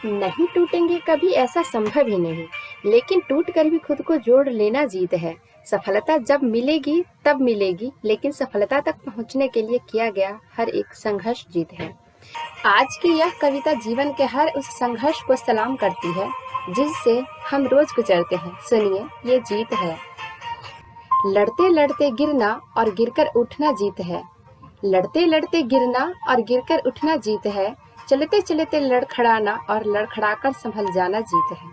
नहीं टूटेंगे कभी ऐसा संभव ही नहीं, लेकिन टूट कर भी खुद को जोड़ लेना जीत है। सफलता जब मिलेगी तब मिलेगी, लेकिन सफलता तक पहुंचने के लिए किया गया हर एक संघर्ष जीत है। आज की यह कविता जीवन के हर उस संघर्ष को सलाम करती है जिससे हम रोज गुजरते हैं। सुनिए, ये जीत है। लड़ते लड़ते गिरना और गिरकर उठना जीत है। लड़ते लड़ते गिरना और गिरकर उठना जीत है। चलते चलते लड़खड़ाना और लड़खड़ाकर संभल जाना जीत है।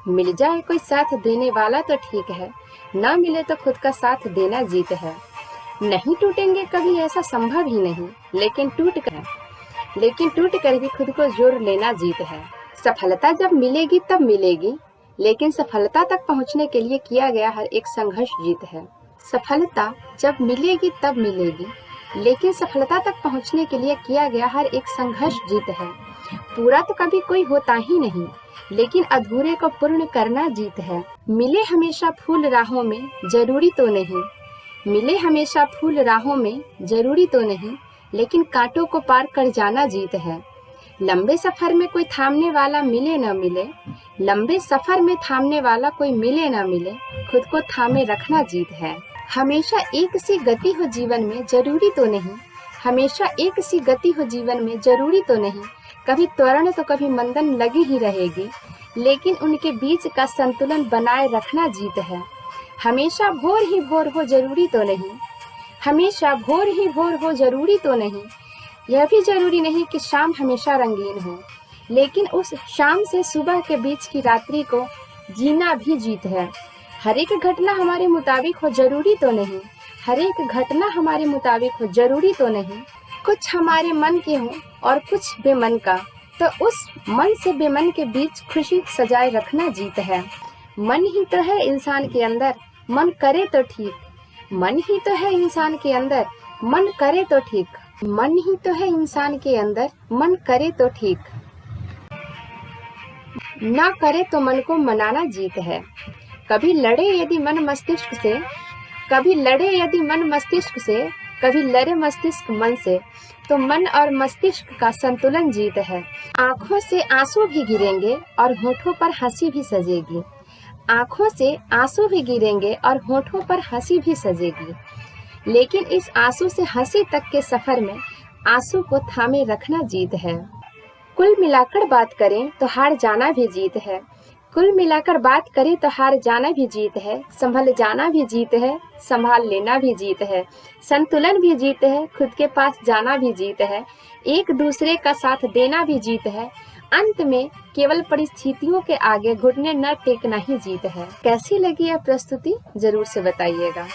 मिल जाए कोई साथ देने वाला तो ठीक है, ना मिले तो खुद का साथ देना जीत है। नहीं टूटेंगे कभी ऐसा संभव ही नहीं, लेकिन टूट कर भी खुद को जोड़ लेना जीत है। सफलता जब मिलेगी तब मिलेगी, लेकिन सफलता तक पहुंचने के लिए किया गया हर एक संघर्ष जीत है। सफलता जब मिलेगी तब मिलेगी, लेकिन सफलता तक पहुंचने के लिए किया गया हर एक संघर्ष जीत है। पूरा तो कभी कोई होता ही नहीं, लेकिन अधूरे को पूर्ण करना जीत है। मिले हमेशा फूल राहों में, जरूरी तो नहीं। मिले हमेशा फूल राहों में, जरूरी तो नहीं, लेकिन कांटों को पार कर जाना जीत है। लंबे सफर में कोई थामने वाला मिले न मिले, लंबे सफर में थामने वाला कोई मिले न मिले, खुद को थामे रखना जीत है। हमेशा एक सी गति हो जीवन में, जरूरी तो नहीं। हमेशा एक सी गति हो जीवन में, जरूरी तो नहीं। कभी त्वरण तो कभी मंदन लगी ही रहेगी, लेकिन उनके बीच का संतुलन बनाए रखना जीत है। हमेशा भोर ही भोर हो, जरूरी तो नहीं। हमेशा भोर ही भोर हो, जरूरी तो नहीं। यह भी जरूरी नहीं कि शाम हमेशा रंगीन हो, लेकिन उस शाम से सुबह के बीच की रात्रि को जीना भी जीत है। हर एक घटना हमारे मुताबिक हो, जरूरी तो नहीं। हर एक घटना हमारे मुताबिक हो, जरूरी तो नहीं। कुछ हमारे मन के हो और कुछ बेमन का, तो उस मन से बेमन के बीच खुशी सजाए रखना जीत है। मन ही तो है इंसान के अंदर, मन करे तो ठीक। मन ही तो है इंसान के अंदर, मन करे तो ठीक। मन ही तो है इंसान के अंदर, मन करे तो ठीक। ना करे तो मन को मनाना जीत है। कभी लड़े यदि मन मस्तिष्क से, कभी लड़े यदि मन मस्तिष्क से, कभी लड़े मस्तिष्क मन से, तो मन और मस्तिष्क का संतुलन जीत है। आंखों से आंसू भी गिरेंगे और होठों पर हंसी भी सजेगी। आंखों से आंसू भी गिरेंगे और होठों पर हंसी भी सजेगी, लेकिन इस आंसू से हंसी तक के सफर में आंसू को थामे रखना जीत है। कुल मिलाकर बात करें तो हार जाना भी जीत है। कुल मिलाकर बात करें तो हार जाना भी जीत है। संभल जाना भी जीत है, संभाल लेना भी जीत है। संतुलन भी जीत है, खुद के पास जाना भी जीत है। एक दूसरे का साथ देना भी जीत है। अंत में केवल परिस्थितियों के आगे घुटने न टेकना ही जीत है। कैसी लगी यह प्रस्तुति, जरूर से बताइएगा।